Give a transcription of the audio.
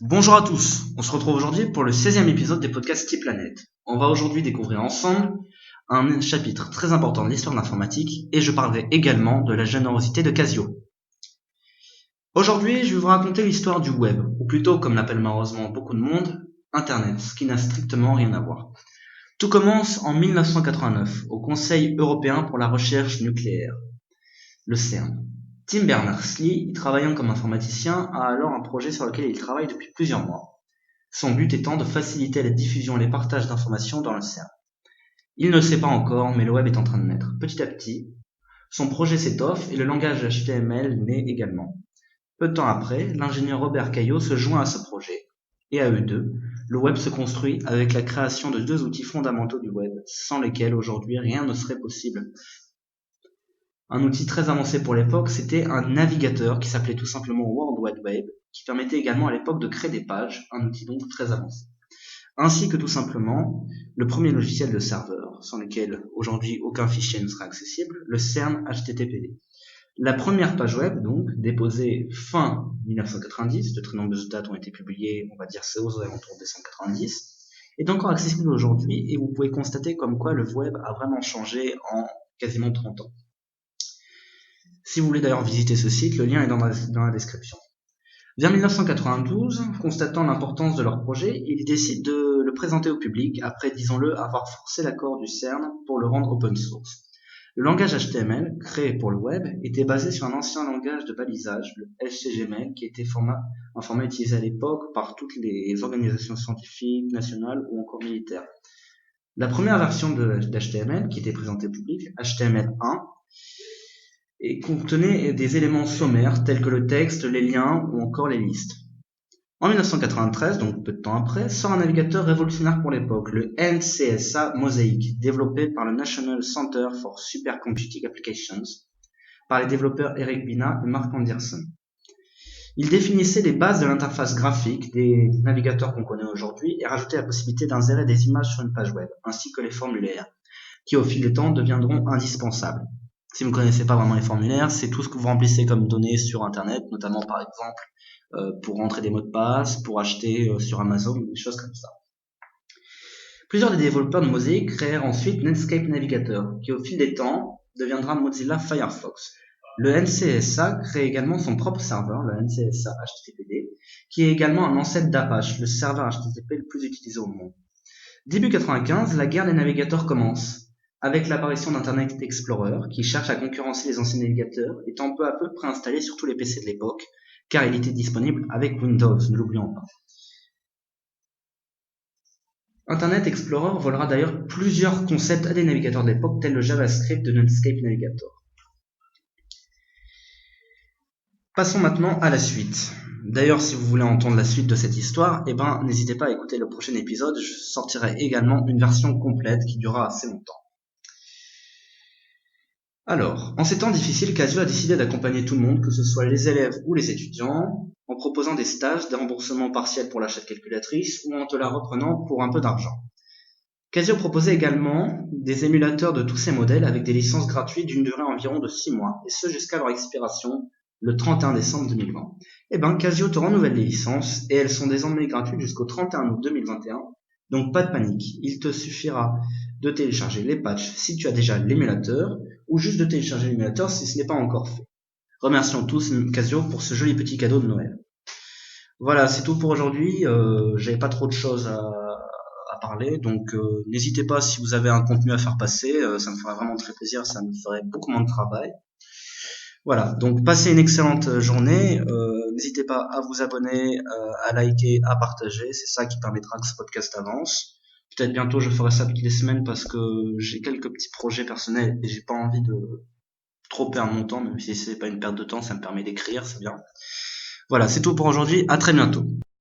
Bonjour à tous, on se retrouve aujourd'hui pour le 16e épisode des podcasts T-Planète. On va aujourd'hui découvrir ensemble un chapitre très important de l'histoire de l'informatique et je parlerai également de la générosité de Casio. Aujourd'hui, je vais vous raconter l'histoire du web, ou plutôt, comme l'appelle malheureusement beaucoup de monde, Internet, ce qui n'a strictement rien à voir. Tout commence en 1989, au Conseil européen pour la recherche nucléaire, le CERN. Tim Berners-Lee, travaillant comme informaticien, a alors un projet sur lequel il travaille depuis plusieurs mois. Son but étant de faciliter la diffusion et les partages d'informations dans le CERN. Il ne le sait pas encore, mais le web est en train de naître. Petit à petit, son projet s'étoffe et le langage HTML naît également. Peu de temps après, l'ingénieur Robert Cailliot se joint à ce projet. Et à eux deux, le web se construit avec la création de deux outils fondamentaux du web, sans lesquels aujourd'hui rien ne serait possible. Un outil très avancé pour l'époque, c'était un navigateur qui s'appelait tout simplement World Wide Web, qui permettait également à l'époque de créer des pages, un outil donc très avancé. Ainsi que tout simplement le premier logiciel de serveur, sans lequel aujourd'hui aucun fichier ne sera accessible, le CERN HTTPD. La première page web, donc, déposée fin 1990, de très nombreuses dates ont été publiées, on va dire c'est aux alentours des 190, est encore accessible aujourd'hui et vous pouvez constater comme quoi le web a vraiment changé en quasiment 30 ans. Si vous voulez d'ailleurs visiter ce site, le lien est dans la description. Vers 1992, constatant l'importance de leur projet, ils décident de le présenter au public après, disons-le, avoir forcé l'accord du CERN pour le rendre open source. Le langage HTML, créé pour le web, était basé sur un ancien langage de balisage, le HTML, qui était un format utilisé à l'époque par toutes les organisations scientifiques, nationales ou encore militaires. La première version d'HTML, qui était présentée au public, HTML1, et contenait des éléments sommaires tels que le texte, les liens ou encore les listes. En 1993, donc peu de temps après, sort un navigateur révolutionnaire pour l'époque, le NCSA Mosaic, développé par le National Center for Supercomputing Applications, par les développeurs Eric Bina et Mark Anderson. Il définissait les bases de l'interface graphique des navigateurs qu'on connaît aujourd'hui et rajoutait la possibilité d'insérer des images sur une page web, ainsi que les formulaires, qui au fil du temps deviendront indispensables. Si vous ne connaissez pas vraiment les formulaires, c'est tout ce que vous remplissez comme données sur Internet, notamment par exemple pour rentrer des mots de passe, pour acheter sur Amazon, des choses comme ça. Plusieurs des développeurs de Mosaic créèrent ensuite Netscape Navigator, qui au fil des temps deviendra Mozilla Firefox. Le NCSA crée également son propre serveur, le NCSA HTTPD, qui est également un ancêtre d'Apache, le serveur HTTP le plus utilisé au monde. Début 95, la guerre des navigateurs commence, avec l'apparition d'Internet Explorer, qui cherche à concurrencer les anciens navigateurs, étant peu à peu préinstallé sur tous les PC de l'époque, car il était disponible avec Windows, ne l'oublions pas. Internet Explorer volera d'ailleurs plusieurs concepts à des navigateurs de l'époque, tels le JavaScript de Netscape Navigator. Passons maintenant à la suite. D'ailleurs, si vous voulez entendre la suite de cette histoire, n'hésitez pas à écouter le prochain épisode, je sortirai également une version complète qui durera assez longtemps. Alors, en ces temps difficiles, Casio a décidé d'accompagner tout le monde, que ce soit les élèves ou les étudiants, en proposant des stages, des remboursements partiels pour l'achat de calculatrices ou en te la reprenant pour un peu d'argent. Casio proposait également des émulateurs de tous ces modèles avec des licences gratuites d'une durée environ de 6 mois, et ce jusqu'à leur expiration le 31 décembre 2020. Casio te renouvelle les licences et elles sont désormais gratuites jusqu'au 31 août 2021, donc pas de panique, il te suffira de télécharger les patchs si tu as déjà l'émulateur, ou juste de télécharger l'émulateur si ce n'est pas encore fait. Remercions tous Casio pour ce joli petit cadeau de Noël. Voilà, c'est tout pour aujourd'hui, j'avais pas trop de choses à parler, donc n'hésitez pas si vous avez un contenu à faire passer, ça me ferait vraiment très plaisir, ça me ferait beaucoup moins de travail. Voilà, donc passez une excellente journée, n'hésitez pas à vous abonner, à liker, à partager, c'est ça qui permettra que ce podcast avance. Peut-être bientôt je ferai ça toutes les semaines parce que j'ai quelques petits projets personnels et j'ai pas envie de trop perdre mon temps, même si c'est pas une perte de temps, ça me permet d'écrire, c'est bien. Voilà, c'est tout pour aujourd'hui, à très bientôt.